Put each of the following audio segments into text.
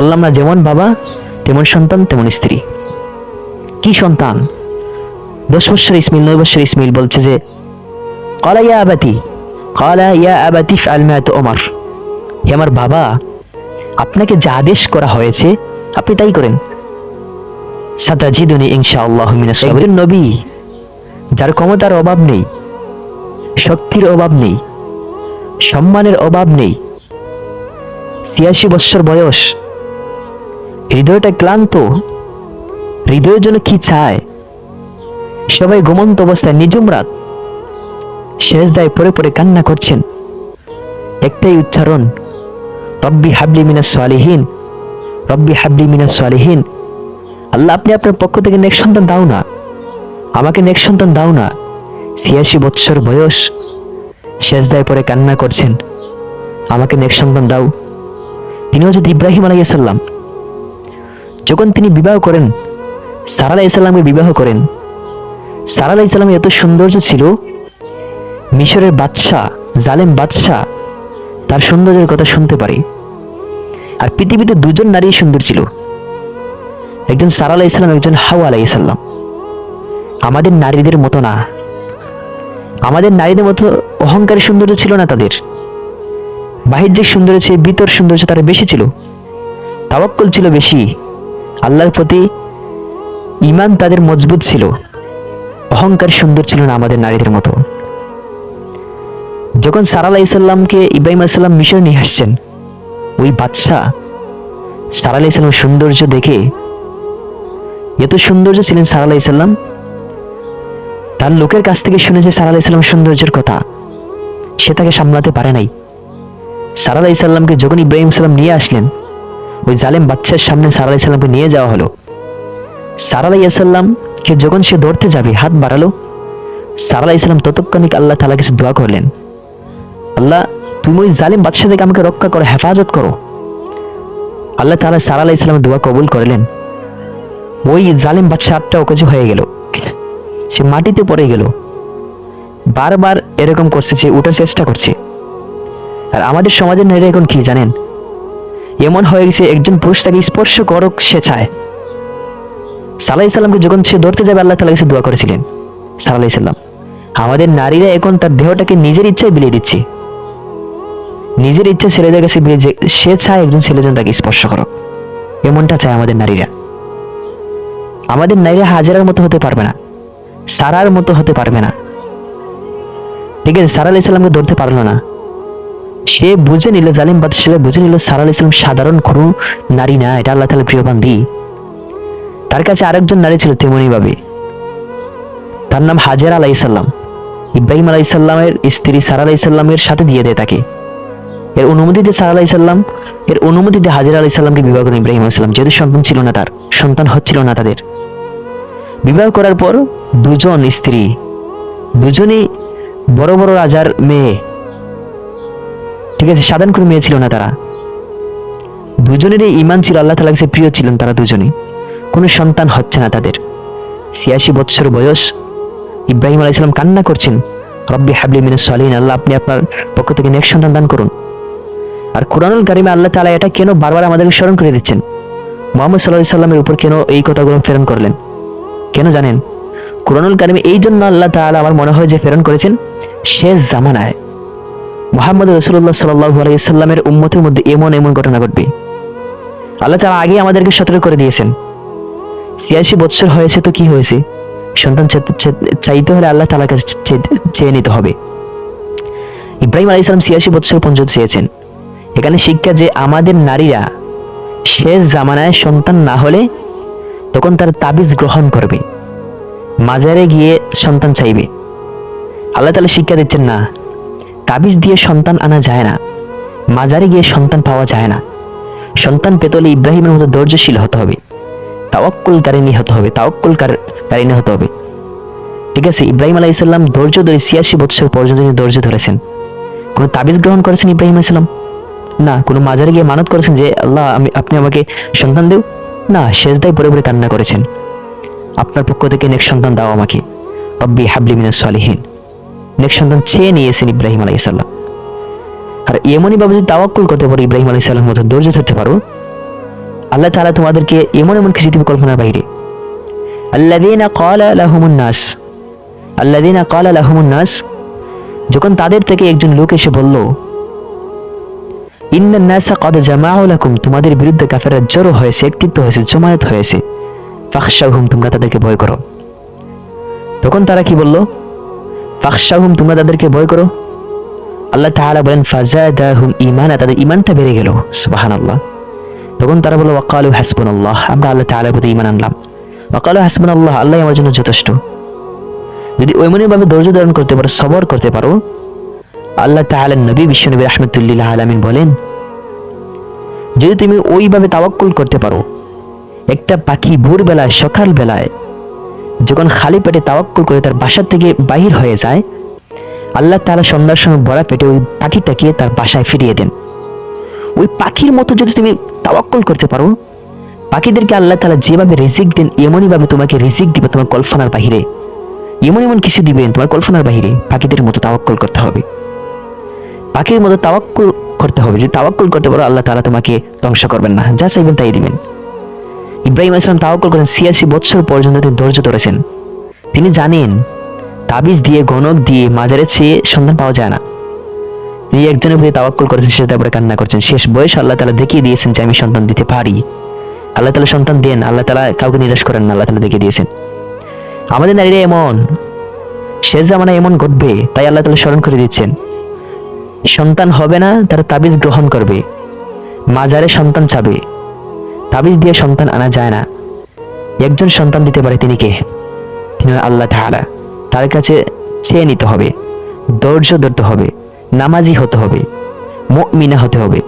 বললাম না, যেমন বাবা তেমন সন্তান তেমন স্ত্রী। কি সন্তান? 10 বছর ইসমাইল, 9 বছর ইসমাইল বলছে যে ক্বালা ইয়া আবাতি, ক্বালা ইয়া আবাতি ইফআল মা তু'মার, হে আমার বাবা, আপনাকে যা আদেশ করা হয়েছে আপনি তাই করেন। সাতাজিদুনি ইনশাআল্লাহু মিনাস সাবিরিন। একজন নবী যার ক্ষমতার অভাব নেই, শক্তির অভাব নেই, সম্মানের অভাব নেই, 86 বছর বয়স, হৃদয়টা ক্লান্ত, হৃদয়ের জন্য কি চায়, সবাই ঘুমন্ত অবস্থায় নিজুম রাত, সেজদায় পড়ে পড়ে কান্না করছেন, একটাই উচ্চারণ, রব্বি হাবলি মিনাস সালিহিন, রব্বি হাবলি মিনাস সালিহিন। আল্লাহ, আপনি আপনার পক্ষ থেকে নেক সন্তান দাও না, আমাকে নেক সন্তান দাও না। 86 বছর বয়স, সেজদায় পড়ে কান্না করছেন, আমাকে নেক সন্তান দাও। তিনি হযরত ইব্রাহিম আলাইহিস সালাম, যখন তিনি বিবাহ করেন, সারা আলাইহিস সালামকে বিবাহ করেন, সারা আলাইহিস সালামের এত সৌন্দর্য ছিল, মিশরের বাদশা, জালেম বাদশা তার সৌন্দর্যের কথা শুনতে পারে। আর পৃথিবীতে দুজন নারী সুন্দর ছিল, একজন সারা আলাইহিস সালাম, একজন হাওয়া আলাইহিস সালাম। আমাদের নারীদের মতো না, আমাদের নারীদের মতো অহংকারী সৌন্দর্য ছিল না তাদের। বাহ্যিক সৌন্দর্য চেয়ে ভিতর সৌন্দর্য তার বেশি ছিল, তাওয়াক্কুল ছিল বেশি, আল্লাহর প্রতি ঈমান তাদের মজবুত ছিল। অহংকার সুন্দর ছিল না আমাদের নারীদের মতো। যখন সারা আলাইহিস সালামকে ইব্রাহিম আলাইহিস সালাম মিশরে নিয়ে আসছেন, ওই বাদশা সারা আলাইহিস সালামের সৌন্দর্য দেখে, এত সৌন্দর্য ছিলেন সারা আলাইহিস সালাম, তার লোকের কাছ থেকে শুনেছে সারা আলাইহিস সালামের সৌন্দর্যের কথা, সে তাকে সামলাতে পারে নাই। সারা আলাইহিস সালামকে যখন ইব্রাহিম সালাম নিয়ে আসলেন, ওই জালেম বাদশার সামনে সারা আলাইহিস সালামকে নিয়ে যাওয়া হলো। সারা আলাইহিস সালামকে যখন সে ধরতে যাবে, হাত বাড়ালো, সারা আলাইহিস সালাম ততক্ষণিক আল্লাহ তাআলা কাছে দোয়া করলেন, আল্লাহ, তুমি ওই জালেম বাদশা থেকে আমাকে রক্ষা করো, হেফাজত করো। আল্লাহ তাআলা সারা আলাইহিস সালামের দোয়া কবুল করলেন। ওই জালেম বাদশা হাতটা অকেজো হয়ে গেল, সে মাটিতে পড়ে গেল। বারবার এরকম করছে, যে উঠার চেষ্টা করছে। আর আমাদের সমাজের নারীরা এখন কি জানেন, এমন হয়ে গেছে, একজন পুরুষ তাকে স্পর্শ করুক সে চায়। সাল্লাল্লাহু আলাইহি সাল্লামকে যখন সে ধরতে যাবে, আল্লাহ তাআলা কাছে দোয়া করেছিলেন সাল্লাল্লাহু আলাইহি সাল্লাম। আমাদের নারীরা এখন তার দেহটাকে নিজের ইচ্ছায় বিলিয়ে দিচ্ছে, নিজের ইচ্ছা ছেলেদের কাছে বিলিয়ে, সে চায় একজন ছেলে যেন তাকে স্পর্শ করুক, এমনটা চায় আমাদের নারীরা। আমাদের নারীরা হাজেরার মতো হতে পারবে না, সারার মতো হতে পারবে না। ঠিক আছে, সারা আলাইহিস সালামকে ধরতে পারলো না, সে বুঝে নিল, জালিম বাদশা বুঝে নিল সারা আলাইহিস সালাম সাধারণ কোনো নারী না, এটা আল্লাহ তাআলার প্রিয় বান্দি। তার কাছে আরেকজন নারী ছিল তেমনি ভাবে, তার নাম হাজেরা আলাইহিস সালাম। ইব্রাহিম আলাইহিস সালামের স্ত্রী সারা আলাইহিস সালামের সাথে দিয়ে দেয় তাকে। এর অনুমতিতে সারা আলাইহিস সালাম, এর অনুমতিতে হাজেরা আলাইহিস সালামকে বিবাহ করেন ইব্রাহিম আলাইহিস সালাম, যেহেতু সন্তান ছিল না, তার সন্তান হচ্ছিল না তাদের। বিবাহ করার পর দুজন স্ত্রী, দুজনেই বড় বড় রাজার মেয়ে, ঠিক আছে, সাধারণ কোনো মেয়ে ছিল না তারা। দুজনেরই ঈমান ছিল, আল্লাহ তাআলার কাছে প্রিয় ছিলেন তারা দুজনেই। কোনো সন্তান হচ্ছে না তাদের। 86 বছর বয়স, ইব্রাহিম আলাইহিস সালাম কান্না করছেন, রব্বি হাবলি মিনাস সালিহিন, আল্লাহ, আপনি আপনার পক্ষ থেকে নেক সন্তান দান করুন। আর কুরআনুল কারীমে আল্লাহ তাআলা এটা কেন বারবার আমাদেরকে স্মরণ করে দিচ্ছেন, মুহাম্মদ সাল্লাল্লাহু আলাইহি সাল্লামের উপর কেন এই কথাগুলো প্রেরণ করলেন? কেন জানেন? কুরআনুল কারীমে এই জন্য আল্লাহ তাআলা, আমার মনে হয় যে প্রেরণ করেছেন, শেষ জামানায় মুহাম্মদ রাসূলুল্লাহ সাল্লাল্লাহু আলাইহি সাল্লামের উম্মতের মধ্যে এমন এমন ঘটনা ঘটবে। আল্লাহ তাআলা আগে আমাদেরকে সতর্ক করে দিয়েছেন। 86 বছর হয়েছে তো কি হয়েছে, সন্তান চাইতে হলে আল্লাহ তাআলার কাছে চেয়ে নিতে হবে। ইব্রাহিম আলাইহিস সালাম 86 বছর পর্যন্ত চেয়েছেন। এখানে শিক্ষা যে আমাদের নারীরা শেষ জামানায় সন্তান না হলে তখন তার তাবিজ গ্রহণ করবে, মাজারে গিয়ে সন্তান চাইবে। আল্লাহ তাআলা শিক্ষা দিচ্ছেন, না, তাবিজ দিয়ে সন্তান আনা যায় না, মাজারে গিয়ে সন্তান পাওয়া যায় না। সন্তান পেতে হলে ইব্রাহিমের মতো ধৈর্যশীল হতে হবে, তাওয়াক্কুলকারিনী হতে হবে, তাওয়াক্কুলকারিনী হতে হবে। ঠিক আছে, ইব্রাহিম আলাইহিস সালাম ধৈর্য ধরে 86 বছর পর্যন্ত তিনি ধৈর্য ধরেছেন। কোনো তাবিজ গ্রহণ করেছেন ইব্রাহিম আলাইহিস সালাম? না। কোনো মাজারে গিয়ে মানত করেছেন যে আল্লাহ আপনি আমাকে সন্তান দেও? না। সেজদায় পড়ে পড়ে কান্না করেছেন, আপনার পক্ষ থেকে নেক সন্তান দাও আমাকে, রব্বি হাবলি মিনাস সালিহিন। নেক সন্তান চেয়ে নিয়েছেন ইব্রাহিম আলাইহিস সালাম। আর এমনই ভাবে যদি তাওয়াক্কুল করতে পারো, ইব্রাহিম আলাইহিস সালামের মতো ধৈর্য ধরতে পারো, আল্লাহ তাআলা তোমাদেরকে এমন এমন কিছু দিবে কল্পনার বাইরে। আল্লাযীনা ক্বালা লাহুমুন নাস, যখন তাদের থেকে একজন লোক এসে বলল, ইন্নান নাসা ক্বাদ জামাউ লাকুম, তোমাদের বিরুদ্ধে কাফেররা জড়ো হয়েছে, একত্রিত হয়েছে, জমায়েত হয়েছে, ফাখশাহুম, তোমরা তাদেরকে ভয় করো। তখন তারা কি বলল? ফাখশাহুম, তোমরা তাদেরকে ভয় করো। আল্লাহ তাআলা বলেন ফাযাদাহুম ঈমানা, তাদের ঈমানটা বেড়ে গেল। সুবহানাল্লাহ। তখন তারা বলল ওয়াকালু হাসবুনাল্লাহ, আমরা আল্লাহ তাআলার প্রতি ঈমান আনলাম। ওয়াকালু হাসবুনাল্লাহ, আল্লাহই আমার জন্য যথেষ্ট। যদি ওইমনিভাবে ধৈর্য ধারণ করতে পারো, সবর করতে পারো, আল্লাহ তাআলার নবী বিশ্বনবী রাহমাতুল লিল আলামিন বলেন, যদি তুমি ওইভাবে তাওয়াক্কুল করতে পারো, একটা পাখি ভোরবেলায় সকালবেলায় যখন খালি পেটে তাওয়াক্কুল করে তার বাসা থেকে বাহির হয়ে যায়, আল্লাহ তাআলা সন্ধ্যার সময় ভরা পেটে ওই পাখিটাকে তার বাসায় ফিরিয়ে দেন। ওই পাখির মতো যদি তুমি তাওয়াক্কুল করতে পারো, পাখিদেরকে আল্লাহ তাআলা যেভাবে রিজিক দেন এমনই ভাবে তোমাকে রিজিক দিবে তোমার কল্পনার বাহিরে। এমন এমন কিছু দিবেন তোমার কল্পনার বাহিরে। পাখিদের মতো তাওয়াক্কুল করতে হবে, পাখির মতো তাওয়াক্কুল করতে হবে। যদি তাওয়াক্কুল করতে পারো, আল্লাহ তাআলা তোমাকে ধ্বংস করবেন না, যা চাইবেন তাই দিবেন। ইব্রাহিম আলাইহিস সালাম তাওয়াক্কুল করেন, ৮৬ বছর পর্যন্ত তিনি ধৈর্য ধরেছেন। তিনি জানেন তাবিজ দিয়ে, গণক দিয়ে মাজারে চেয়ে সন্তান পাওয়া যায় না। তিনি একজনের প্রতি তাওয়াক্কুল করেছেন, সে তারপরে কান্না করছেন। শেষ বয়স আল্লাহ তাআলা দেখিয়ে দিয়েছেন যে আমি সন্তান দিতে পারি। আল্লাহ তাআলা সন্তান দেন, আল্লাহ তাআলা কাউকে নিরাশ করেন না, আল্লাহ তাআলা দেখিয়ে দিয়েছেন। আমাদের নারীরা এমন, শেষ জামানা এমন ঘটবে, তাই আল্লাহ তাআলা স্মরণ করে দিচ্ছেন। সন্তান হবে না, তারা তাবিজ গ্রহণ করবে, মাজারে সন্তান চাবে। তাবিজ দিয়ে সন্তান আনা যায় না। একজন সন্তান দিতে পারে, তিনি কে? তিনি আল্লাহ তাআলা। তার কাছে চেয়ে নিতে হবে, ধৈর্য ধরতে হবে, নামাজি হতে হবে, মুমিনা হতে হবে।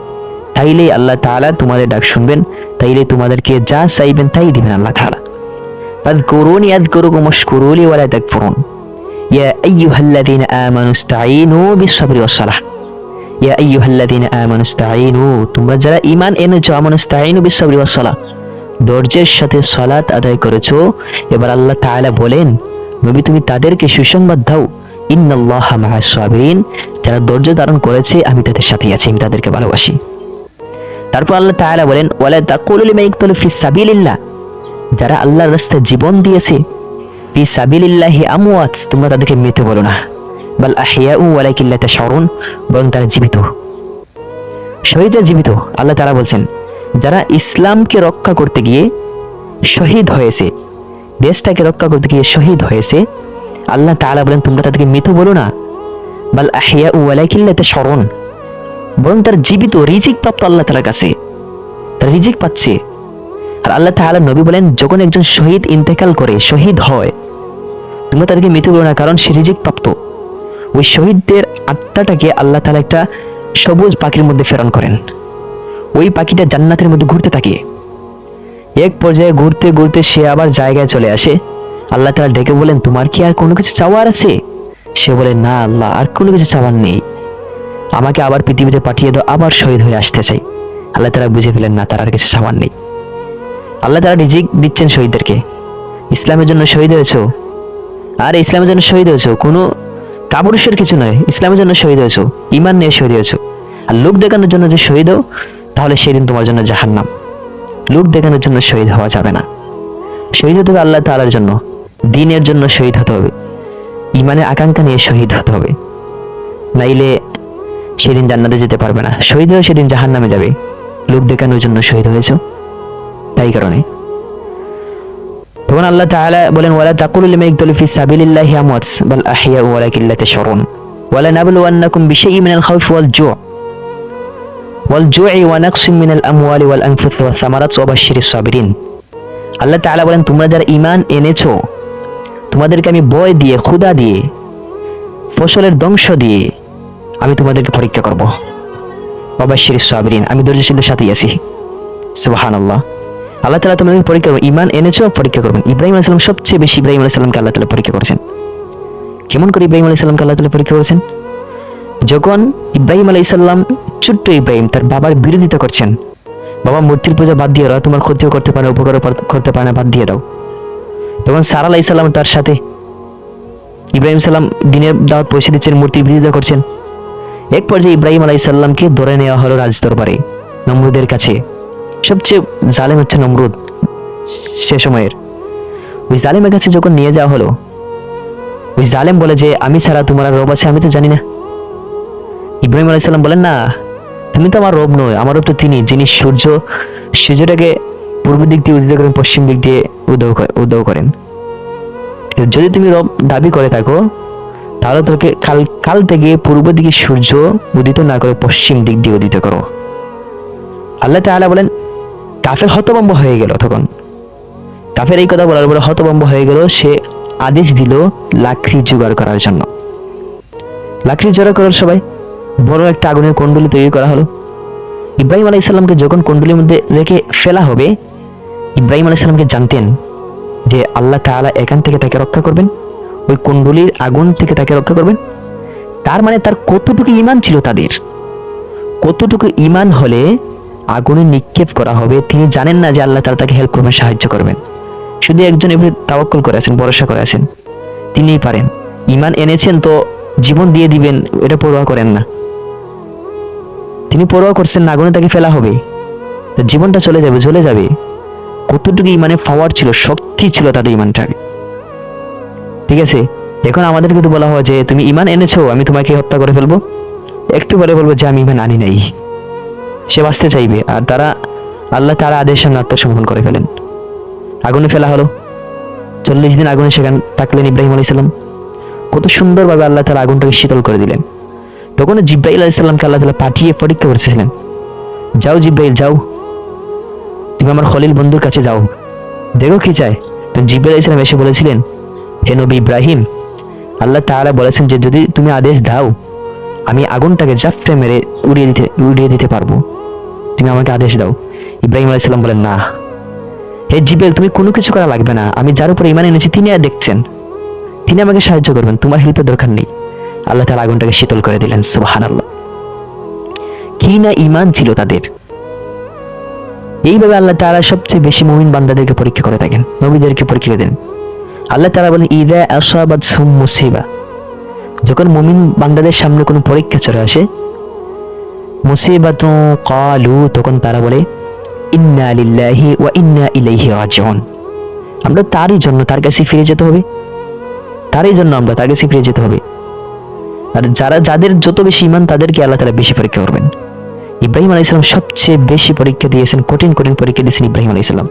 তাইলেই আল্লাহ তাআলা তোমাদের ডাক শুনবেন, তাইলে তোমাদেরকে যা চাইবেন তাই দিবেন আল্লাহ তাআলা। ফাযকুরুনি আযকুরুকুম ওয়াশকুরুলি ওয়া লা তাকফুরুন। ইয়া আইয়ুহাল্লাযীনা আমানু ইসতাঈনু বিস-সাবরি ওয়াস-সালাহ। ইয়া আইয়ুহাল্লাযীনা আমানু ইসতাঈনু, তোমরা যারা ঈমান এনেছো, আমানু ইসতাঈনু বিস-সাবরি ওয়াস-সালাহ, ধৈর্যের সাথে সালাত আদায় করেছো। এবার আল্লাহ তাআলা বলেন, নবী তুমি তাদেরকে সুসংবাদ দাও, ইন্নাল্লাহা মা'আস-সাবিরিন, যারা ধৈর্য ধারণ করেছে আমি তাদের সাথে আছি, আমি তাদেরকে ভালোবাসি। তারপর আল্লাহ তাআলা বলেন ওয়ালা তাকুলু লিমান ইয়াকতুলু ফি সাবিলিল্লাহ, যারা আল্লাহর রাস্তায় জীবন দিয়েছে, ফি সাবিলিল্লাহি আমওয়াত, তোমরা তাদেরকে মৃত বলো না, বাল আহইয়াউ ওয়ালাকিন লা তাশউরুন, বরং তারা জীবিত। শহীদরা জীবিত। আল্লাহ তাআলা বলছেন যারা ইসলামকে রক্ষা করতে গিয়ে শহীদ হয়েছে, দেশটাকে রক্ষা করতে গিয়ে শহীদ হয়েছে, আল্লাহ তাআলা বলেন তোমরা তাদেরকে মৃত বলো না, বাল আহইয়াউ ওয়ালাকিন লা তাশউরুন, বরং তারা জীবিত, রিজিক প্রাপ্ত আল্লাহ তাআলার কাছে, তারা রিজিক পাচ্ছে। আর আল্লাহ তাআলা নবী বলেন যখন একজন শহীদ ইন্তেকাল করে, শহীদ হয়, তোমরা তাদেরকে মৃত বলো না, কারণ সে রিজিক প্রাপ্ত। ওই শহীদদের আত্মাটাকে আল্লাহ তাআলা একটা সবুজ পাখির মধ্যে প্রেরণ করেন। ওই পাখিটা জান্নাতের মধ্যে ঘুরতে থাকে। এক পর্যায়ে ঘুরতে ঘুরতে সে আবার জায়গায় চলে আসে। আল্লাহ তাআলা ডেকে বলেন তোমার কি আর কোনো কিছু চাওয়ার আছে? সে বলে না আল্লাহ, আর কোনো কিছু চাওয়ার নেই, আমাকে আবার পৃথিবীতে পাঠিয়ে দাও, আবার শহীদ হয়ে আসতে চাই। আল্লাহ তাআলা বুঝে ফেলেন না, তার আর কিছু চাওয়ার নেই। আল্লাহ তাআলা রিজিক দিচ্ছেন শহীদদেরকে। ইসলামের জন্য শহীদ হয়েছো, আর ইসলামের জন্য শহীদ হয়েছো, কোনো কাপুরুষের কিছু নয়, ইসলামের জন্য শহীদ হয়েছো, ঈমান নিয়ে শহীদ হয়েছো। আর লোক দেখানোর জন্য যে শহীদ হও, তাহলে সেদিন তোমার জন্য জাহান্নাম। লোক দেখানোর জন্য শহীদ হওয়া যাবে না। শহীদ হতে হবে আল্লাহ তাআলার জন্য, দ্বীনের জন্য শহীদ হতে হবে, ঈমানের আকাঙ্ক্ষা নিয়ে শহীদ হতে হবে, নাইলে সেদিন জান্নাতে যেতে পারবে না। শহীদ হয়ে সেদিন জাহান্নামে যাবে। লোক দেখানোর জন্য শহীদ হয়েছো, তাই কারণে। তখন আল্লাহ তাআলা বলেন ওয়ালা তাকুলু লিমান ইয়াকতুলু ফি সাবিলিল্লাহি আমওয়াত বাল আহইয়াউ ওয়ালাকিন লা তাশউরুন ওয়ালা নাবলুওয়ান্নাকুম বিশাইইন মিনাল খাউফি ওয়াল জু'i ওয়া নাকসিন মিনাল আমওয়ালি ওয়াল আনফুসি ওয়াস সামারাত ওয়া বাশশিরিস সাবিরিন। আল্লাহ তাআলা বলেন তোমরা যারা ঈমান এনেছো, তোমাদেরকে আমি ভয় দিয়ে, ক্ষুধা দিয়ে, ফসলের ধ্বংস দিয়ে আমি তোমাদেরকে পরীক্ষা করব। ওয়া বাশশিরিস সাবিরিন, আমি ধৈর্যশীলদের সাথেই আছি। সুবহানাল্লাহ। আল্লাহ তাআলা তোমাদেরকে পরীক্ষা করবেন। ঈমান এনেছো, পরীক্ষা করবেন। ইব্রাহিম আলাইহিস সালাম সবচেয়ে বেশি ইব্রাহিম আলাইহিস সালামকে আল্লাহ তাআলা পরীক্ষা করেছেন। কেমন করে ইব্রাহিম আলাইহিস সালামকে আল্লাহ তাআলা পরীক্ষা করেছেন? যখন ইব্রাহিম আলাইহিস সালাম, ছোট্ট ইব্রাহিম, তার বাবার বিরোধিতা করছেন, বাবা মূর্তির পূজা বাদ দিয়ে দাও, তোমার ক্ষতিও করতে পারে, উপকারও করতে পারে না, বাদ দিয়ে দাও। তখন সারা আলাইহিস সালাম তার সাথে, ইব্রাহিম সালাম দিনের দাওয়াত পৌঁছে দিচ্ছেন, মূর্তির বিরোধিতা করছেন। এক পর্যায়ে ইব্রাহিম আলাইহিস সালামকে ধরে নেওয়া হলো রাজ দরবারে, নমরুদের কাছে। সবচেয়ে জালেম হচ্ছে নমরুদ সে সময়ের। ওই জালেমের কাছে যখন নিয়ে যাওয়া হলো, ওই জালেম বলে যে আমি ছাড়া তোমার আর রব আছে আমি তো জানি না। ইব্রাহিম আলাইহিস সালাম বলেন, না তুমি তো আমার রব নয়, আমার রব তো তিনি, যিনি সূর্যটাকে পূর্ব দিক দিয়ে উদিত করেন, পশ্চিম দিক দিয়ে উদয় করেন। যদি তুমি রব দাবি করে থাকো তাহলে তোকে কাল থেকে পূর্ব দিকে সূর্য উদিত না করে পশ্চিম দিক দিয়ে উদিত করো। আল্লাহ তাআলা বলেন, কাফের হতভম্ব হয়ে গেল। তখন কাফের এই কথা বলার পরে হতভম্ব হয়ে গেল। সে আদেশ দিল লাকড়ি জোগাড় করার জন্য। লাকড়ি জোগাড় করার সবাই বড় একটা আগুনের কুণ্ডলী তৈরি করা হলো। ইব্রাহিম আলাইহিস সালামকে যখন কুণ্ডলীর মধ্যে রেখে ফেলা হবে, ইব্রাহিম আলাইহিস সালামকে জানতেন যে আল্লাহ তাআলা এখান থেকে তাকে রক্ষা করবেন, ওই কুণ্ডলীর আগুন থেকে তাকে রক্ষা করবেন। তার মানে তার কতটুকু ঈমান ছিল, তাদের কতটুকু ঈমান হলে আগুনে নিক্ষেপ করা হবে তিনি জানেন না যে আল্লাহ তাআলা তাকে হেল্প করবেন, সাহায্য করবেন। শুধু একজন এবারে তাওয়াক্কুল করে আছেন, ভরসা করে আছেন, তিনিই পারেন। ঈমান এনেছেন তো জীবন দিয়ে দিবেন, এটা পরোয়া করেন না। তিনি পরোয়া করছেন না আগুনে তাকে ফেলা হবে, জীবনটা চলে যাবে। কতটুকু ঈমানের পাওয়ার ছিল, শক্তি ছিল তাদের ঈমানটার। ঠিক আছে, এখন আমাদের কিন্তু বলা হয় যে তুমি ঈমান এনেছো, আমি তোমাকে হত্যা করে ফেলবো। একটু পরে বলবো যে আমি ঈমান আনি নাই, সে বাঁচতে চাইবে। আর তারা আল্লাহ তাআলা আদেশ আত্মসমর্পণ করে ফেলেন। আগুনে ফেলা হলো, 40 দিন আগুনে সেখানে থাকলেন ইব্রাহিম আলাইহিস সালাম। কত সুন্দরভাবে আল্লাহ তাআলা আগুনটাকে শীতল করে দিলেন। তখন জিব্রাইল আলাইহিস সালামকে আল্লাহ তাআলা পাঠিয়ে পরীক্ষা করেছিলেন, যাও জিব্রাইল যাও, তুমি আমার খলিল বন্ধুর কাছে যাও, দেখো কি চায়। তো জিব্রাইল আলাইহিস সালাম এসে বলেছিলেন, হে নবী ইব্রাহিম, আল্লাহ তাআলা বলেছেন যে যদি তুমি আদেশ দাও আমি আগুনটাকে জাফটে মেরে উড়িয়ে দিতে পারবো, তুমি আমাকে আদেশ দাও। ইব্রাহিম আলাইহিস সালাম বলেন, না হে জিব্রাইল, তুমি কোনো কিছু করা লাগবে না, আমি যার উপর ঈমান এনেছি তিনি আর দেখছেন, তিনি আমাকে সাহায্য করবেন, তোমার হেল্পের দরকার নেই। আল্লাহ তাআলা আগুনটাকে শীতল করে দিলেন। সুবহানাল্লাহ, কি না ঈমান ছিল তাদের। এইভাবে আল্লাহ তাআলা সবচেয়ে বেশি মুমিন বান্দাদেরকে পরীক্ষা করে থাকেন, নবীদেরকে পরীক্ষা দেন। আল্লাহ তাআলা বলেন, ইযা আসাবাতহুম মুসিবা, যখন মুমিন বান্দাদের সামনে কোনো পরীক্ষা চলে আসে, মুসিবাতুন ক্বালু, তখন তারা বলে ইন্না লিল্লাহি ওয়া ইন্না ইলাইহি রাজিউন, আমরা তারই জন্য তার কাছে ফিরে যেতে হবে, তারই জন্য আমরা তার কাছে ফিরে যেতে হবে। আর যাদের যত বেশি ঈমান তাদেরকে আল্লাহ তাআলা বেশি পরীক্ষা করবেন। ইব্রাহিম আলাইহিস সালাম সবচেয়ে বেশি পরীক্ষা দিয়েছেন, কঠিন পরীক্ষা দিয়েছেন ইব্রাহিম আলাইহিস সালাম।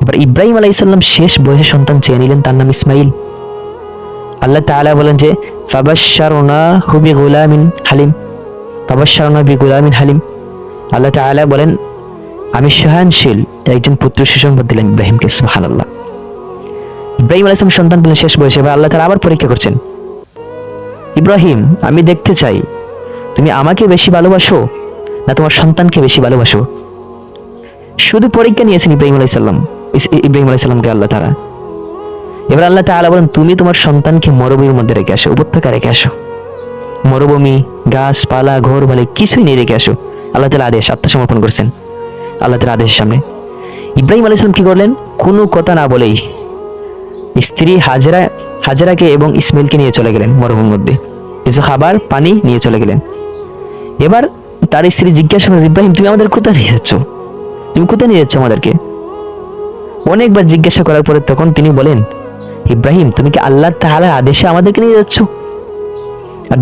এবার ইব্রাহিম আলাইহিস সালাম শেষ বয়সে সন্তান চেয়ে নিলেন, তার নাম ইসমাইল। আল্লাহ তাআলা বলেন যে ফাবাশশারনাহু বিগুলামিন হালিম, ফাবাশশারনাহু বিগুলামিন হালিম। আল্লাহ তাআলা বলেন আমি সহনশীল একজন পুত্র সুসংবাদ দিলেন ইব্রাহিমকে। সুবহানাল্লাহ, ইব্রাহিম আলাইহিস সালাম সন্তান পেলেন শেষ বয়সে। এবার আল্লাহ তাআলা আবার পরীক্ষা করছেন, ইব্রাহিম আমি দেখতে চাই তুমি আমাকে বেশি ভালোবাসো না তোমার সন্তানকে বেশি ভালোবাসো। শুধু পরীক্ষা নিয়েছেন ইব্রাহিম আলাইহিস সালামকে আল্লাহ তাআলা। এবার আল্লাহ তাআলা বলেন তুমি তোমার সন্তানকে মরুভূমির মধ্যে রেখে আসো, উপত্যকা রেখে আসো, মরুভূমি গাছপালা ঘর বাড়ি কিছুই নেই, রেখে আসো। আল্লাহ তাআলা আদেশ, আত্মসমর্পণ করছেন আল্লাহ তাআলা আদেশের সামনে। ইব্রাহিম আলাইহিস সালাম কি করলেন, কোনো কথা না বলেই স্ত্রী হাজেরাকে এবং ইসমাইলকে নিয়ে চলে গেলেন মরুভূমির মধ্যে, কিছু খাবার পানি নিয়ে চলে গেলেন। এবার তার স্ত্রী জিজ্ঞাসা করেন, ইব্রাহিম তুমি আমাদের কোথায় নিয়ে যাচ্ছ, তুমি কোথায় নিয়ে যাচ্ছ আমাদেরকে? অনেকবার জিজ্ঞাসা করার পরে তখন তিনি বলেন, ইব্রাহিম তুমি কি আল্লাহ তাআলার আদেশে আমাদেরকে নিয়ে যাচ্ছ? আর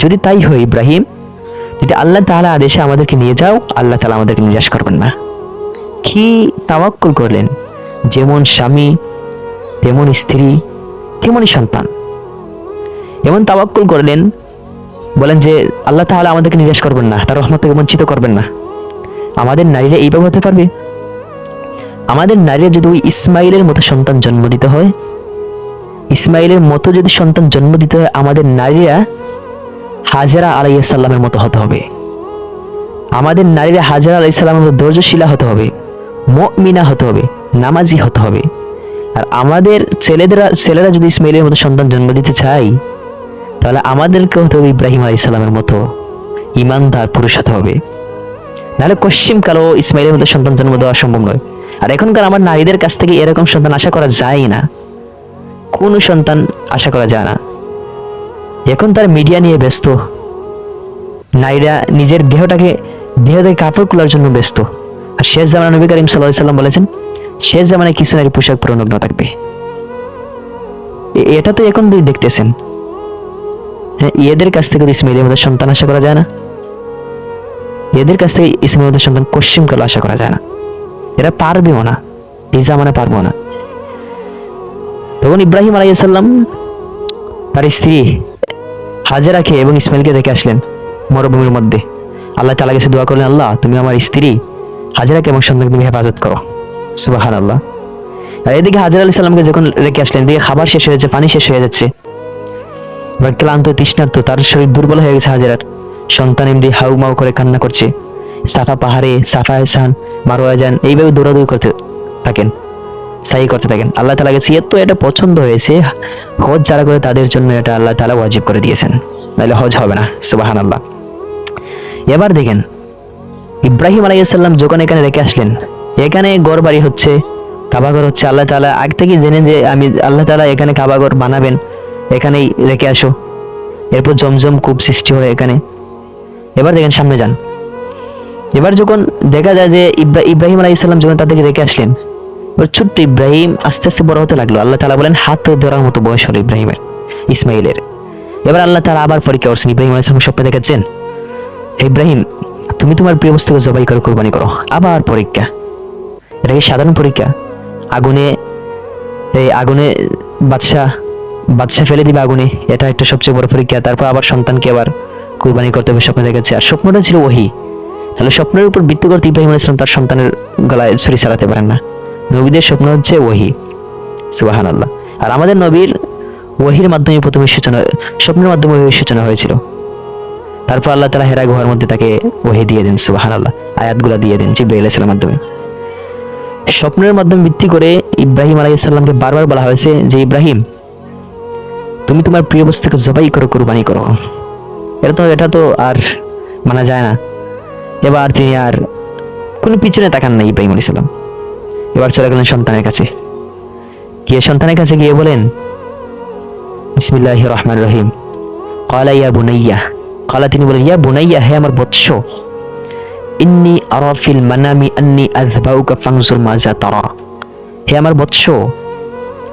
যদি তাই হয় ইব্রাহিম, যদি আল্লাহ তাআলা আদেশে আমাদেরকে নিয়ে যাও, আল্লাহ তাআলা আমাদেরকে নিরাশ করবেন না। কি তাওয়াক্কুল করলেন, যেমন স্বামী তেমন স্ত্রী তেমনই সন্তান, এমন তাওয়াক্কুল করলেন, বলেন যে আল্লাহ তাআলা আমাদেরকে নিরাশ করবেন না, তার রহমত থেকে বঞ্চিত করবেন না। আমাদের নারীরা এইভাবে হতে পারবে? আমাদের নারীরা যদি ওই ইসমাইলের মতো সন্তান জন্ম দিতে হয়, ইসমাইলের মতো যদি সন্তান জন্ম দিতে হয়, আমাদের নারীরা হাজেরা আলাইহিস সালামের মতো হতে হবে। আমাদের নারীরা হাজেরা আলাইহিস সালামের মতো ধৈর্যশীলা হতে হবে, মুমিনা হতে হবে, নামাজি হতে হবে। আর আমাদের ছেলেরা যদি ইসমাইলের মতো সন্তান জন্ম দিতে চায়, তাহলে আমাদেরকে হতে হবে ইব্রাহিম আলাইহিস সালামের মতো ঈমানদার পুরুষ হতে হবে। নাহলে কশ্চিম কালো ইসমাইলের মতো সন্তান জন্ম দেওয়া সম্ভব নয়। আর এখনকার আমার নারীদের কাছ থেকে এরকম সন্তান আশা করা যায় না, কোনো সন্তান আশা করা যায় না। এখন তার মিডিয়া নিয়ে ব্যস্ত, নারীরা নিজের দেহ থেকে কাপড় খোলার জন্য ব্যস্ত, আর শেষ জামানা নবী করিম সাল্লাল্লাহু আলাইহি সাল্লাম বলেছেন শেষ জামানায় কিছু নারী পোশাক পরে নগ্ন থাকবে। এটা তো এখন দেখতেছেন। হ্যাঁ, এদের কাছ থেকে ইসমাইলের মধ্যে সন্তান আশা করা যায় না? এদের কাছ থেকে ইসমাইলের মধ্যে সন্তান কশ্চিম কাল আশা করা যায় না। এরা পারবেও না, এই জামানা পারবো না। তখন ইব্রাহিম আলাইহিস সালাম তার স্ত্রী হাজেরাকে এবং ইসমাইলকে দেখে আসলেন মরুভূমির মধ্যে। আল্লাহ তাআলা কাছে দোয়া করলেন, আল্লাহ তুমি আমার স্ত্রী হাজেরাকে এবং সন্তানকে তুমি হেফাজত করো। সুবহানাল্লাহ। আর এদিকে হাজেরা আলাইহিস সালামকে যখন রেখে আসলেন, এদিকে খাবার শেষ হয়ে যাচ্ছে, পানি শেষ হয়ে যাচ্ছে, এবার ক্লান্ত তৃষ্ণার্ত, তার শরীর দুর্বল হয়ে গেছে। হাজেরার সন্তান এমনি হাউমাউ করে কান্না করছে। সাফা পাহাড়ে, সাফা এহসান, মারোয়া যান, এইভাবে দৌড়াদৌড়ি করতে থাকেন, সাই করতে থাকেন। আল্লাহ তাআলা কাছে এত এটা পছন্দ হয়েছে, হজ যারা করে তাদের জন্য এটা আল্লাহ তাআলা ওয়াজিব করে দিয়েছেন, নাহলে হজ হবে না। সুবহানাল্লাহ। এবার দেখেন ইব্রাহিম আলাইহিস সালাম যখন এখানে রেখে আসলেন, এখানে ঘর বাড়ি হচ্ছে, কাবাঘর হচ্ছে। আল্লাহ তাআলা আগ থেকে জেনে যে আমি আল্লাহ তাআলা এখানে কাবাঘর বানাবেন, এখানেই রেখে আসো। এরপর জমজম কূপ সৃষ্টি হয় এখানে। এবার দেখেন সামনে যান। এবার যখন দেখা যায় যে ইব্রাহিম আলাইহিস সালাম যখন তাদেরকে রেখে আসলেন, এবার ছোট্ট ইব্রাহিম আস্তে আস্তে বড় হতে লাগলো। আল্লাহ তাআলা বলেন হাত ধরার মতো বয়স হলো ইব্রাহিমের, ইসমাইলের। এবার আল্লাহ তাআলা আবার পরীক্ষা করছেন। ইব্রাহিম আলাইহিস সালাম স্বপ্নে দেখাচ্ছেন, ইব্রাহিম তুমি তোমার প্রিয় বস্তুকে জবাই করে কুরবানি করো। আবার পরীক্ষা। এটা কি সাধারণ পরীক্ষা? আগুনে, এই আগুনে বাদশা ফেলে দিবে আগুনে, এটা একটা সবচেয়ে বড় পরীক্ষা। তারপর আবার সন্তানকে আবার কুরবানি করতে হবে স্বপ্নে দেখাচ্ছে। আর স্বপ্নটা ছিল ওহী। তাহলে স্বপ্নের উপর ভিত্তি করতে ইব্রাহিম আলাইহিস সালাম তার সন্তানের গলায় ছুরি চালাতে পারেন না। নবীদের স্বপ্ন হচ্ছে ওহী। সুবহানাল্লাহ। আর আমাদের নবীর ওহীর মাধ্যমে প্রথমে সূচনা, স্বপ্নের মাধ্যমে ওহীর সূচনা হয়েছিল। তারপর আল্লাহ তাআলা হেরা গুহার মধ্যে তাকে ওহী দিয়ে দেন। সুবহানাল্লাহ। আয়াতগুলো দিয়ে দেন জিবরাইল আলাইহিস সালামের মাধ্যমে। স্বপ্নের মাধ্যমে ভিত্তি করে ইব্রাহিম আলাইহিস সালামকে বারবার বলা হয়েছে যে ইব্রাহিম তুমি তোমার প্রিয় বস্তুকে জবাই করো, কুরবানি করো। এটা তো আর মানা যায় না। এবার তিনি আর কোনো পিছনে তাকান না ইব্রাহিম আলাইহিস সালাম। এবার চলে গেলেন সন্তানের কাছে। গিয়ে সন্তানের কাছে গিয়ে বলেন বিসমিল্লাহির রহমানির রহিম, ক্বালা ইয়া বুনাইয়া, ক্বালা তিনি বলেন ইয়া বুনাইয়া, হে আমার বৎস, ইন্নী আরা ফিল মানামি আন্নী আযবাউকা ফানজুর মাজা তারা। হে আমার বৎস,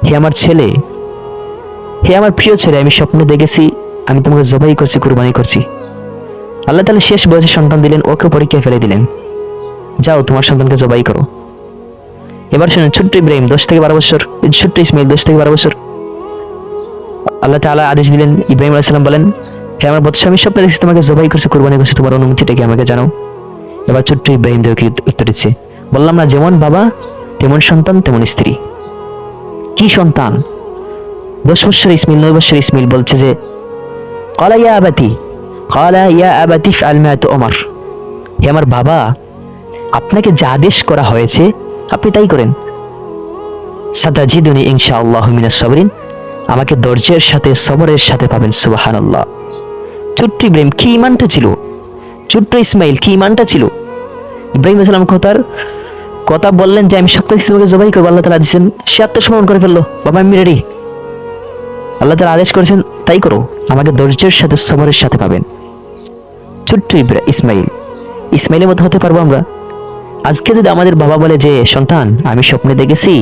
হে আমার ছেলে, হে আমার প্রিয় ছেলে, আমি স্বপ্নে দেখেছি আমি তোমাকে জবাই করছি, কুরবানি করছি। আল্লাহ তাআলা শেষ বয়সে সন্তান দিলেন, ওকে পরীক্ষায় ফেলে দিলেন, যাও তোমার সন্তানকে জবাই করো। এবার শুনুন, ছোট্ট ইব্রাহিম 10 থেকে 12 বছর, ছোট্ট ইসমাইল 10 থেকে 12 বছর। আল্লাহ তাআলা আদেশ দিলেন, ইব্রাহিম আলাইহিস সালাম বলেন হে আমার বৎস, আমি স্বপ্নে দেখেছি তোমাকে জবাই করছি, কুরবানি করছি, তোমার অনুমতিটা কি আমাকে জানাও। এবার ছোট্ট ইব্রাহিম দেবকে উত্তর দিচ্ছে, বললাম না যেমন বাবা তেমন সন্তান তেমন স্ত্রী। কি সন্তান? 10 বছর ইসমাইল, 9 বছর ইসমাইল বলছে যে ক্বালা ইয়া আবাতি ফাআল মা তু'মার, হে আমার বাবা আপনাকে যা আদেশ করা হয়েছে আপনি তাই করেন। সাতাজিদুনি ইনশাআল্লাহু মিনাস সাবরিন, আমাকে ধৈর্যের সাথে সবরের সাথে পাবেন। সুবহানাল্লাহ। ছোট্ট ইব্রাহিম কি ঈমানটা ছিল, ছোট্ট ইসমাইল কি ঈমানটা ছিল। ইব্রাহিম আলাইহিস সালাম কথা বললেন যে আমি স্বপ্নে তোমাকে জবাই করবো, আল্লাহ তাআলা দিয়েছেন, সে আত্মসমর্পণ করে ফেললো, বাবা আমি রেডি। আল্লাহ তাআলা আদেশ করেছেন তাই করো, আমাকে ধৈর্যের সাথে সবরের সাথে পাবেন। ছোট্ট ইসমাইলের মতো হতে পারবো আমরা? আজকে যদি আমাদের বাবা বলে যে সন্তান আমি স্বপ্নে দেখেছি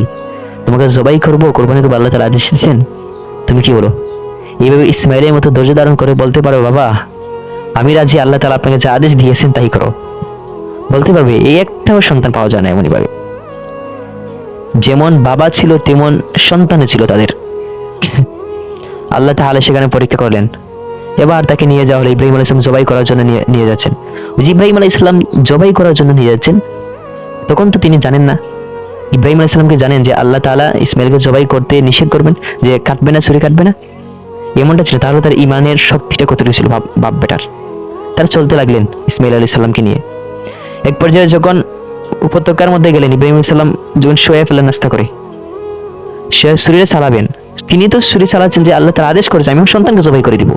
তোমাকে জবাই করবো, কুরবানি করবো, আল্লাহ তাআলা আদেশ দিয়েছেন, তুমি কি বলো? এইভাবে ইসমাইলের মতো ধৈর্য ধারণ করে বলতে পারো বাবা আমি রাজি, আল্লাহ তাআলা আপনাকে যা আদেশ দিয়েছেন তাই করো, বলতে পারবে? এই একটাও সন্তান পাওয়া যায় না এমনই ভাবে। যেমন বাবা ছিল তেমন সন্তানও ছিল তাদের। আল্লাহ তাআলা সেখানে পরীক্ষা করলেন। এবার তাকে নিয়ে যাওয়া হলো, ইব্রাহিম আলাইহিস সালাম জবাই করার জন্য নিয়ে যাচ্ছেন। ইব্রাহিম আলাইহিস সালাম জবাই করার জন্য নিয়ে যাচ্ছেন, তখন তো তিনি জানেন না। ইব্রাহিম আলাইহিস সালামকে জানেন যে আল্লাহ তাআলা ইসমাইলকে জবাই করতে নিষেধ করবেন, যে কাটবে না, ছুরি কাটবে না, এমনটা ছিল। তাহলে তার ইমানের শক্তিটা কতটুকু ছিল বাপ বেটার। তারা চলতে লাগলেন ইসমাইল আলাইহিস সালামকে নিয়ে। এক পর্যায়ে যখন উপত্যকার মধ্যে গেলেন, ইব্রাহিম আলাইহিস সালাম যখন শুয়ে ফেলেন নাস্তা করে, সে ছুরি চালাবেন, তিনি তো ছুরি চালাচ্ছেন যে আল্লাহ তাআলা আদেশ করেছে আমি আমার সন্তানকে জবাই করে দিব।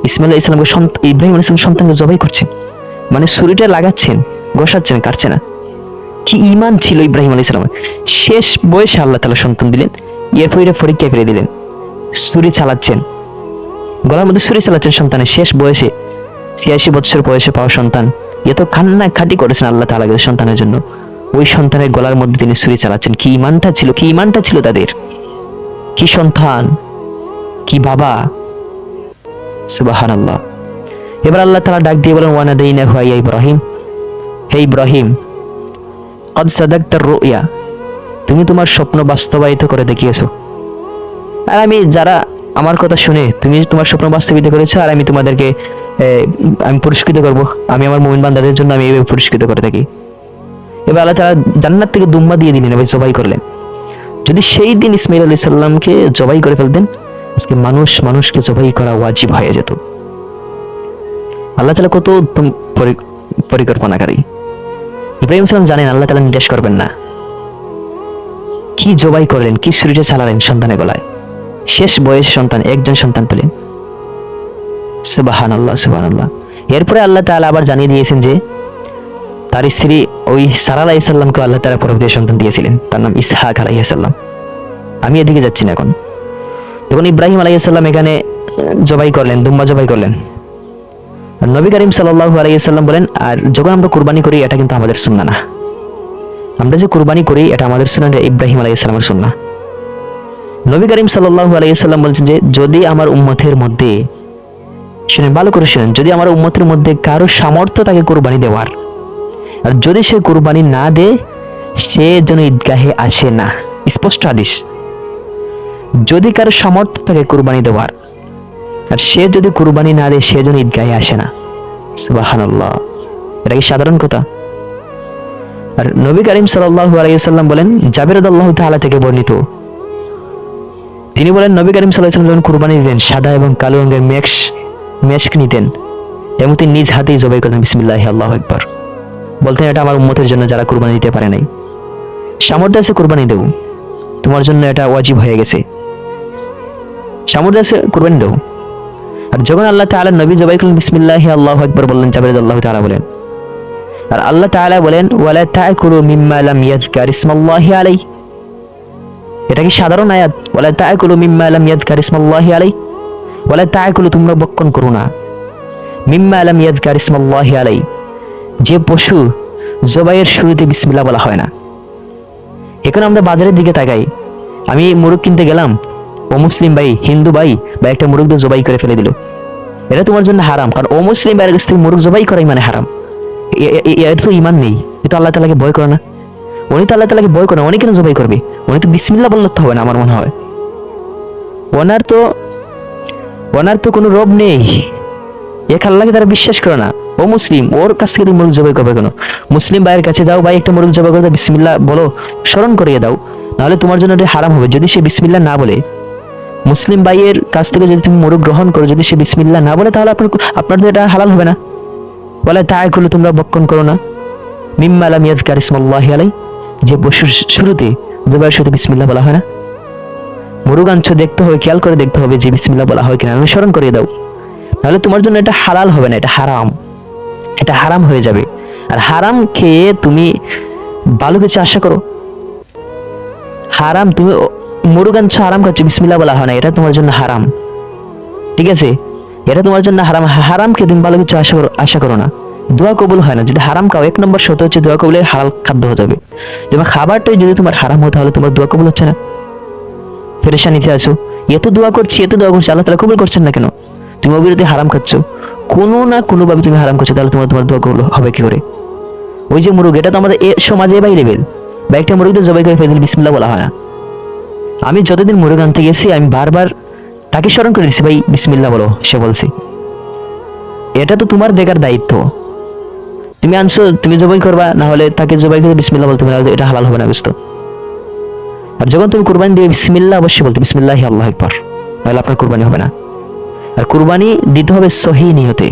ইসমাইল আলাইহিস সালামকে ইব্রাহিম আলাইহিস সালাম সন্তানকে জবাই করছেন, মানে ছুরিটা লাগাচ্ছেন, ঘষাচ্ছেন, কাটছে না। কি ঈমান ছিল ইব্রাহিম আলাইহিস সালামের। শেষ বয়সে আল্লাহ তাআলা সন্তান দিলেন, এরপর এটা পরীক্ষায় ফেলে দিলেন। ছুরি চালাচ্ছেন, গলার মধ্যে ছুরি চালাচ্ছেন সন্তানের শেষ বয়সে, 86 বছর বয়সে পাওয়া সন্তান, এত কান্নাকাটি করেছেন আল্লাহ তাআলা সন্তানের জন্য। ওই সন্তানের গলার মধ্যে তিনি ছুরি চালাচ্ছেন। কি ইমানটা ছিল তাদের, কি সন্তান, কি বাবা, সুবহানাল্লাহ। এবার আল্লাহ তাআলা ডাক দিয়ে বলেন, ওয়ানাদাইনাহু ইয়া ইব্রাহিম, হে ইব্রাহিম, ক্বাদ সাদাকতার রুয়া, তুমি তোমার স্বপ্ন বাস্তবায়িত করে দেখিয়েছো। আর আমি, যারা আমার কথা শুনে তুমি তোমার স্বপ্ন বাস্তবায়িত করেছো, আর আমি তোমাদেরকে আমি পুরস্কৃত করব। আমি আমার মুমিন বান্দাদের জন্য আমি এইভাবে পুরস্কৃত করে থাকি। এবার আল্লাহ তাআলা জান্নাত থেকে দুম্বা দিয়ে দিলেন, এবার জবাই করলেন। যদি সেই দিন ইসমাঈল আলাইহিস সালামকে জবাই করে ফেলতেন, আজকে মানুষকে জবাই করা ওয়াজিব হয়ে যেত। আল্লাহ তাআলা কত উত্তম পরিকল্পনাকারী। ইব্রাহিম সালাম জানেন আল্লাহ তাআলা নির্দেশ করবেন না, কি জবাই করলেন, কি ছুরিটা চালালেন সন্তানের গলায়। শেষ বয়স সন্তান, একজন সন্তান পেলেন। সুবহানাল্লাহ, সুবহানাল্লাহ। এরপরে আল্লাহ তাআলা আবার জানিয়ে দিয়েছেন যে তার স্ত্রী ওই সারা আলাইহিস সালামকে আল্লাহ তাআলা পরবর্তী সন্তান দিয়েছিলেন, তার নাম ইসহাক আলাইহিস সালাম। আমি এদিকে যাচ্ছি না এখন। তখন ইব্রাহিম আলাইহিস সালাম এখানে জবাই করলেন, দুম্বা জবাই করলেন। নবী করিম সাল্লাল্লাহু আলাইহি সাল্লাম বলেন, আর যখন আমরা কুরবানি করি এটা কিন্তু আমাদের সুন্নাহ না। আমরা যে কুরবানি করি এটা আমাদের সুন্নাহ, ইব্রাহিম আলাইহিস সালামের সুন্নাহ। নবী করিম সাল্লাল্লাহু আলাইহি সাল্লাম বলেছেন যে যদি আমার উম্মতের মধ্যে, শুনেন ভালো করে শুনেন, যদি আমার উম্মতের মধ্যে কারো সামর্থ্য থাকে কুরবানি দেওয়ার, আর যদি সে কুরবানি না দেয়, সে যেন ঈদগাহে আসে না। স্পষ্ট হাদিস। যদি কারো সামর্থ্য থাকে কুরবানি দেওয়ার, আর সে যদি কুরবানি না দেয়, সে যেন ঈদগাহে আসে না। সুবহানাল্লাহ, এটা কি সাধারণ কথা? আর নবী করিম সাল্লাল্লাহু আলাইহি সাল্লাম বলেন, জাবের রাদিয়াল্লাহু তাআলা থেকে বর্ণিত, তিনি বলেন নবী করিম সাল্লাল্লাহু আলাইহি সাল্লাম যখন কুরবানি দিতেন, সাদা এবং কালো রঙের মেশক নিতেন এবং তিনি নিজ হাতেই জবাই করতেন, বিসমিল্লাহি আল্লাহু আকবার বলতেন, এটা আমার উম্মতের জন্য যারা কুরবানি দিতে পারে নাই। সামর্থ্য আছে কুরবানি দেও, তোমার জন্য এটা ওয়াজিব হয়ে গেছে। সামর্থ্য আছে কুরবানি দেও। আর যখন আল্লাহ তাআলা নবী জবাই করলেন, বিসমিল্লাহি আল্লাহু আকবার বললেন, জাবের রাদিয়াল্লাহু তাআলা বলেন, আর আল্লাহ তাআলা বলেন, ওয়ালা তাকুলু মিম্মা লাম ইয়াযকার ইসমাল্লাহি আলাইহি। এটা কি সাধারণ আয়াত? ওয়ালা তাকুলু মিম্মা লাম ইয়াযকার ইসমাল্লাহি আলাইহি, ওয়ালা তাকুলু, তোমরা ভক্ষণ করো না, মিম্মা লাম ইয়াযকার ইসমাল্লাহি আলাইহি, যে পশু জবাইয়ের শুরুতে বিসমিল্লাহ বলা হয় না। এখন আমরা বাজারের দিকে তাকাই, আমি মুরগ কিনতে গেলাম, অমুসলিম ভাই, হিন্দু ভাই বা একটা মুরগ জবাই করে ফেলে দিল, এটা তোমার জন্য হারাম। কারণ অমুসলিম ভাইয়ের কাছ থেকে মুরগ জবাই করাই মানে হারাম। এর তো ঈমান নেই, এ তো আল্লাহ তাআলাকে ভয় করে না। উনি তো আল্লাহ তাআলাকে ভয় করে না, উনি কেন জবাই করবে? উনি তো বিসমিল্লাহ বললে তো হবে না আমার মনে হয়। ওনার তো কোনো রব নেই, এক আল্লাহকে তারা বিশ্বাস করে না। ও মুসলিম, ওর কাছ থেকে তুমি মুরগ জবাই করবে কেন? মুসলিম ভাইয়ের কাছে যাও, ভাই একটা মুরগ জবাই করে বিসমিল্লাহ বলো, স্মরণ করিয়ে দাও, নাহলে তোমার জন্য এটা হারাম হবে। যদি সে বিসমিল্লাহ না বলে, মুসলিম ভাইয়ের কাছ থেকে যদি তুমি মুরগ গ্রহণ করো, যদি সে বিসমিল্লাহ না বলে, তাহলে আপনার তো এটা হালাল হবে না। বলে তাকুলু, তোমরা ভক্ষণ করো না, মিম্মা লাম ইয়াযকার ইসমাল্লাহি আলাইহি, যে পশুর শুরুতে জবাইয়ের শুরুতে বিসমিল্লাহ বলা হয় না। মুরগ আনছো, দেখতে হবে, খেয়াল করে দেখতে হবে যে বিসমিল্লাহ বলা হয় কিনা, স্মরণ করিয়ে দাও, নাহলে তোমার জন্য এটা হালাল হবে না, এটা হারাম, এটা হারাম হয়ে যাবে। আর হারাম খেয়ে তুমি ভালো কিছু আশা করো? হারাম, তুমি মুরগ আনছো, হারাম খাচ্ছ, বিসমিল্লাহ বলা হয় না, এটা তোমার জন্য হারাম। ঠিক আছে, এটা তোমার জন্য হারাম। হারাম খেয়ে তুমি ভালো কিছু আশা করো না, দোয়া কবুল হয় না। যদি হারাম খাও, এক নম্বর শর্ত হচ্ছে দোয়া কবুলের হালাল খাদ্য হতে হবে। যেমন খাবারটাই যদি তোমার হারাম হয়, তাহলে তোমার দোয়া কবুল হচ্ছে না, পেরেশানিতে আছো। এত দোয়া করছি, আল্লাহ তাআলা কবুল করছেন না কেন? তুমি অবিরতি হারাম খাচ্ছ, কোনো না কোনো ভাবে তুমি হারাম করছো, তাহলে তোমার দোয়া কবুল হবে কি করে? ওই যে মুরগ, এটা তো আমাদের সমাজে বাই লেভেল, বা একটা মুরগদের জবাই করে ফেলে বিসমিল্লাহ বলা হয় না। আমি যতদিন মুরগ আনতে গেছি, আমি বারবার তাকে স্মরণ করে দিচ্ছি, ভাই বিসমিল্লাহ বলো, সে বলছি। এটা তো তোমার দেখার দায়িত্ব। তুমি আনছো, তুমি জবাই করবা, না হলে তাকে জবাই করে বিসমিল্লাহ বলতে হবে, এটা হালাল হবে না, বুঝতো? আর যখন তুমি কুরবানি দিবে, বিসমিল্লাহ অবশ্যই বলতে, বিসমিল্লাহি আল্লাহু আকবার, নাহলে আপনার কুরবানি হবে না। আর কুরবানি দিতে হবে সহি নিয়তে,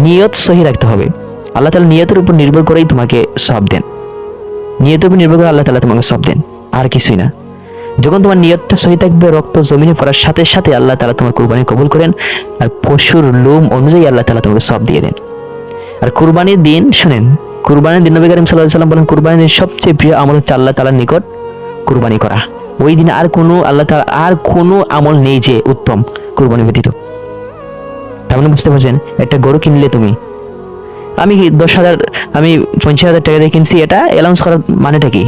নিয়ত সহি রাখতে হবে। আল্লাহ তাআলা নিয়তের উপর নির্ভর করেই তোমাকে সওয়াব দেন, নিয়তের উপর নির্ভর করে আল্লাহ তাআলা তোমাকে সওয়াব দেন, আর কিছুই না। যখন তোমার নিয়তটা সহি থাকবে, রক্ত জমিনে পড়ার সাথে সাথে আল্লাহ তাআলা তোমার কুরবানি কবুল করেন, আর পশুর লোম অনুযায়ী আল্লাহ তাআলা তোমাকে সওয়াব দিয়ে দেন। আর কুরবানির দিন, শুনেন, কুরবানির দিন নবী করিম সাল্লাল্লাহু আলাইহি ওয়াসাল্লাম বলেন, কুরবানির দিন সবচেয়ে প্রিয় আমল হচ্ছে আল্লাহ তাআলার নিকট কুরবানি করা। ওই দিন আর কোনো আল্লাহ তাআলা আর কোনো আমল নেই যে উত্তম কুরবানি ব্যতীত। তার মানে বুঝতে পারছেন, একটা গরু কিনলে তুমি, আমি কি 10,000, আমি 50,000 টাকা দিয়ে কিনছি, এটা অ্যালাউন্স করার মানেটা কি?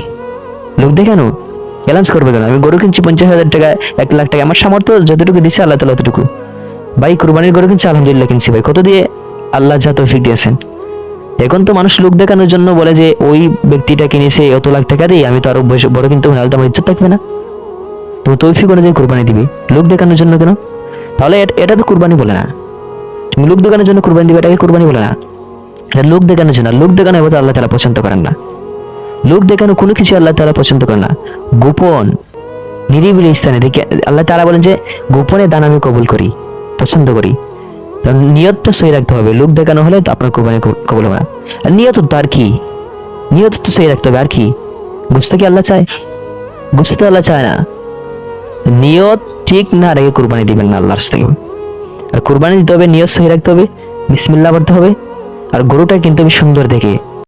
লোক দেখানো? অ্যালাউন্স করবে কেন? আমি গরু কিনছি 50,000 টাকা, 1 লাখ টাকা, আমার সামর্থ্য যতটুকু দিচ্ছে আল্লাহ তাআলা ততটুকু। ভাই কুরবানির গরু কিনছি, আলহামদুলিল্লাহ কিনছি ভাই, কত দিয়ে? আল্লাহ যা তৌফিক দিয়েছেন। এখন তো মানুষ লোক দেখানোর জন্য বলে যে ওই ব্যক্তিটা কিনেছে অত লাখ টাকা দিয়ে, আমি তো আরো বড় কিনতে হবে, নাহলে তো আমার ইজ্জত থাকবে না। তো তৌফিক অনুযায়ী কুরবানি দিবি, লোক দেখানোর জন্য কেন? তাহলে এটা তো কুরবানি বলে না। তুমি লোক দেখানোর জন্য কুরবানি দিবে, এটাকে কুরবানি বলে না। এটা লোক দেখানোর জন্য, লোক দেখানো এবার আল্লাহ তাআলা পছন্দ করেন না। লোক দেখানো কোনো কিছু আল্লাহ তাআলা পছন্দ করেন না। গোপন নিরিবিলি স্থানে দেখে আল্লাহ তাআলা বলেন যে গোপনে দান আমি কবুল করি, পছন্দ করি। কারণ নিয়তটা সহি রাখতে হবে, লোক দেখানো হলে তো আপনার কুরবানি কবুল হবে না। আর নিয়ত তো আর কি, নিয়ত তো সহি রাখতে হবে, আর কি? বুঝতে কি আল্লাহ চায়? বুঝতে তো আল্লাহ চায় না। নিয়ত ঠিক না রেখে কুরবানি দিবেন না আল্লাহর থেকে। আর কুরবানি দিতে হবে, নিয়ত সহি রাখতে হবে, বিসমিল্লাহ বলতে হবে, আর গরুটা কিনতে হবে সুন্দর দেখে।